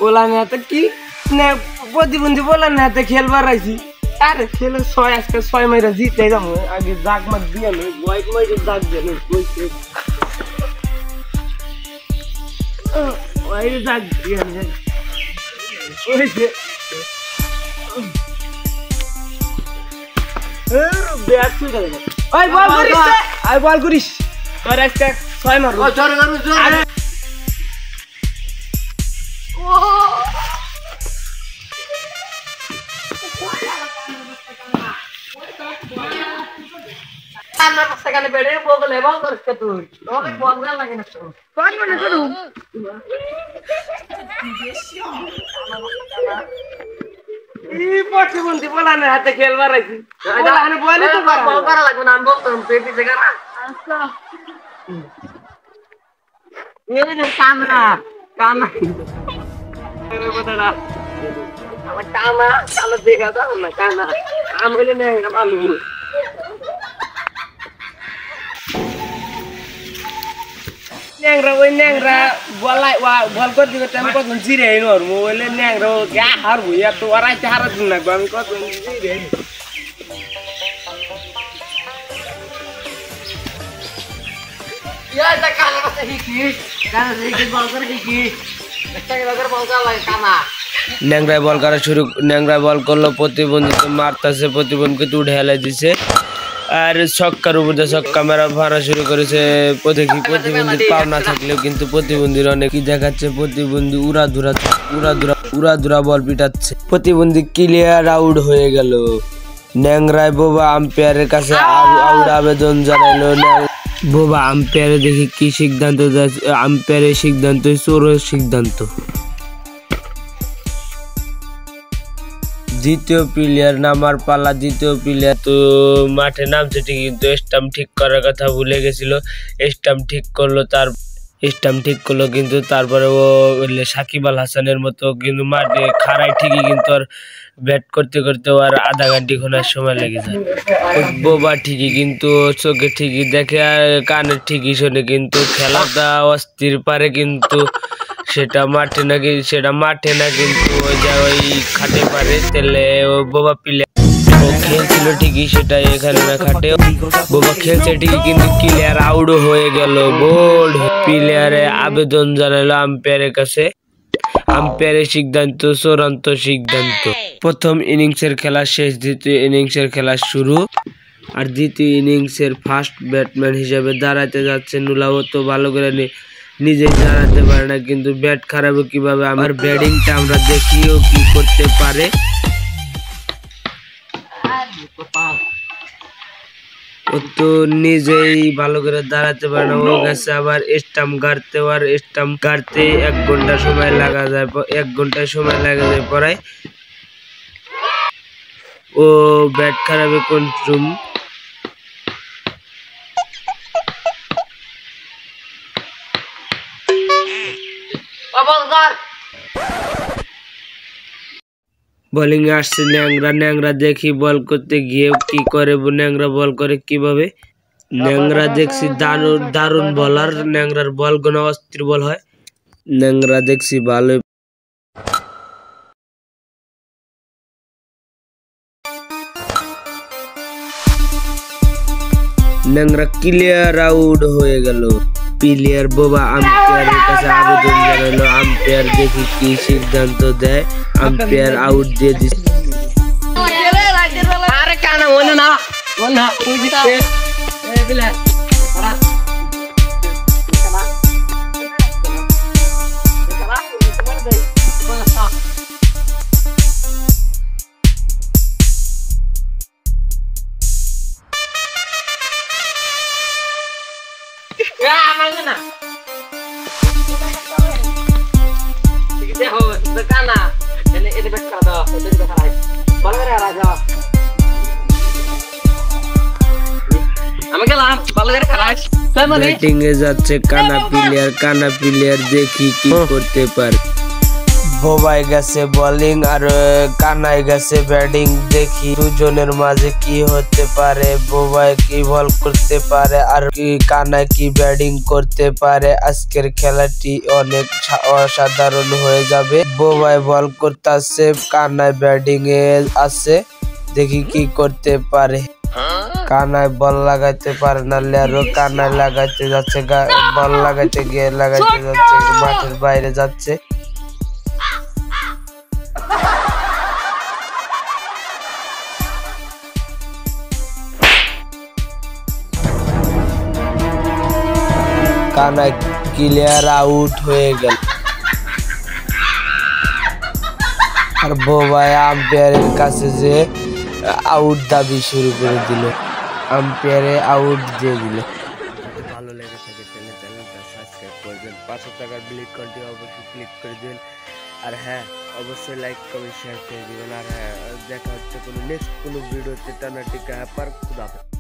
বলার হাতে কি না প্রতিবন্ধী বলার হাতে খেলবার আইছি আরে খেলে 6 আজকে 6 মাইরা জিতে যাবো আগে জাগ মাগ দিয়ে লো বয়ক মাইরে জাগ দিয়ে লো কইছে ওই জাগ দিয়ে লো কইছে ব্যাট ছুটে গেল ওই বল করিস আই বল করিস তোর আজকে 6 মারবো ও জোরে করবি জোরে আমার সেখানে বেড়ে বগলে বল করতে তুই তোকে বগলা লাগে না তো কোন মনে করু এই প্রতিবন্ধী বলার হাতে খেলবার আইছি বলানে বলে তো বল করা লাগবে না আমি বলতাম পেটি জায়গা না আচ্ছা এই যে কামনা এর বড়া আমার কামা চালা দেখা দাও না কানা আমি বলে না আলু ন্যাংরা ওই ন্যাংরা বলাই বল করে দিবে আমি কত জিরে নর মোবাইলে ন্যাংরা গা হারবো এত আড়াইতে হারাত না আমি কত জিরে ইয়া তা কানা কথা হিকি কানা হিকি বল করে হিকি একটা করে বল করা লাগে কানা ন্যাংরা বল করলো প্রতিবন্ধীকে মারতাছে প্রতিবন্ধীকে উঠে হেলে দিছে আর ছক্কার উপর দিয়ে ছক্কা মারা ভাড়া শুরু করেছে প্রতিবন্ধীর পাও না থাকলেও কিন্তু প্রতিবন্ধীর অনেকই দেখাচ্ছে প্রতিবন্ধী উড়াধুরা বল পিটাচ্ছে প্রতিবন্ধী ক্লিয়ার আউট হয়ে গেল ন্যাংরায় বোবা আম্পায়ারের কাছে আউট আবেদন জানাইলো বোবা আম্পায়ারে দেখি কি সিদ্ধান্ত আম্পায়ারের সিদ্ধান্ত চোর সিদ্ধান্ত দ্বিতীয় প্লেয়ার নামার পালা দ্বিতীয় প্লেয়ার তো মাঠে নামছে ঠিক কিন্তু স্টাম্প ঠিক করার কথা ভুলে গেছিল স্টাম্প ঠিক করলো কিন্তু তারপরে ও সাকিব আল হাসানের মতো কিন্তু মাঠে খাড়ায় ঠিকই কিন্তু আর ব্যাট করতে করতে আর আধা ঘন্টা খোনার সময় লেগে যায় বোবা ঠিকই কিন্তু চোখে ঠিকই দেখে আর কানে ঠিকই শোনে কিন্তু খেলাটা অস্থির পারে কিন্তু সেটা মাঠে না কিন্তু ওই খাটে পারে তাহলে ও বোবা প্লেয়ার ও খেলছিল ঠিকই সেটা এখানে না খাটে বোবা খেলছে ঠিকই কিন্তু ক্লিয়ার আউট হয়ে গেল বোল্ড প্লেয়ারে আবেদন জানালো আম্পায়ারের কাছে আম্পায়ারের সিদ্ধান্ত চূড়ান্ত সিদ্ধান্ত প্রথম ইনিংসের খেলা শেষ দ্বিতীয় ইনিংসের খেলা শুরু আর দ্বিতীয় ইনিংসের ফার্স্ট ব্যাটসম্যান হিসেবে দাঁড়াতে যাচ্ছে নুলাও তো ভালো করে নিজে দাঁড়াতে পারে না কিন্তু ব্যাট খারাপ কিভাবে আমার ব্যাটিংটা আমরা দেখিও কি করতে পারে ও তো নিজেই ভালো করে দাঁড়াতে পারে না ও গেছে আবার স্টাম্প গাড়তে 1 ঘন্টা সময় লাগা যায় 1 ঘন্টা সময় লাগা যায় পড়ায় ও ব্যাট খারাপে কনফার্ম বোলিং আসছে ন্যাংরা দেখি বল করতে গিয়ে কি করে ন্যাংরা বল করে কিভাবে ন্যাংরা দেখছি দারুণ বলার ন্যাংরার বল গুলো অস্থির বল হয় ন্যাংরা দেখছি ভালো ন্যাংরা ক্লিয়ার আউট হয়ে গেল প্লেয়ার বোবা আম্পায়ারের কাছে আবেদন জানালো আম্পায়ার দেখি কি সিদ্ধান্ত দেয় আম্পায়ার আউট দিয়ে দিচ্ছে আরে কানা বলে না তুই দিতে এই বিলে না দেখো কানা এনে ব্যাট করা দাও এদিকে দেখা রাখ বল করে রাজা আমি গেলাম বল করে খারাপ ব্যাটিং এ যাচ্ছে কানা প্লেয়ার দেখি কি করতে পারে বোবাই গেছে বোলিং আর কানাই গেছে ব্যাটিং। দেখি দুজনের মাঝে কি হতে পারে, বোবাই কি বল করতে পারে আর কি কানাই কি ব্যাটিং করতে পারে। আজকের খেলাটি অনেক অসাধারণ হয়ে যাবে। বোবাই বল করতেছে, কানাই ব্যাটিং এ আছে, দেখি কি করতে পারে। কানাই বল লাগাইতে পারে না, লেরো কানাই লাগাইতে যাচ্ছে, বল লাগাইতে গিয়ে লাগাইতে যাচ্ছে, মাঠের বাইরে যাচ্ছে। কানাই ক্লিয়ার আউট হয়ে গেল আর বোবাই আম্পায়ারের কাছে যে আউট দাবি শুরু করে দিল, আম্পায়ারে আউট দিয়ে দিল। ভালো লেগে থাকে চ্যানেলটা সাবস্ক্রাইব করবেন, পাশে থাকার বেল আইকনটি অবশ্যই ক্লিক করে দিন। আর হ্যাঁ, অবশ্যই লাইক কমেন্ট শেয়ার করে দিবেন। আর হ্যাঁ, দেখা হচ্ছে কোনো নেক্সট কোনো ভিডিওতে। টানা টিকা হ্যাপার খুদা হাফেজ।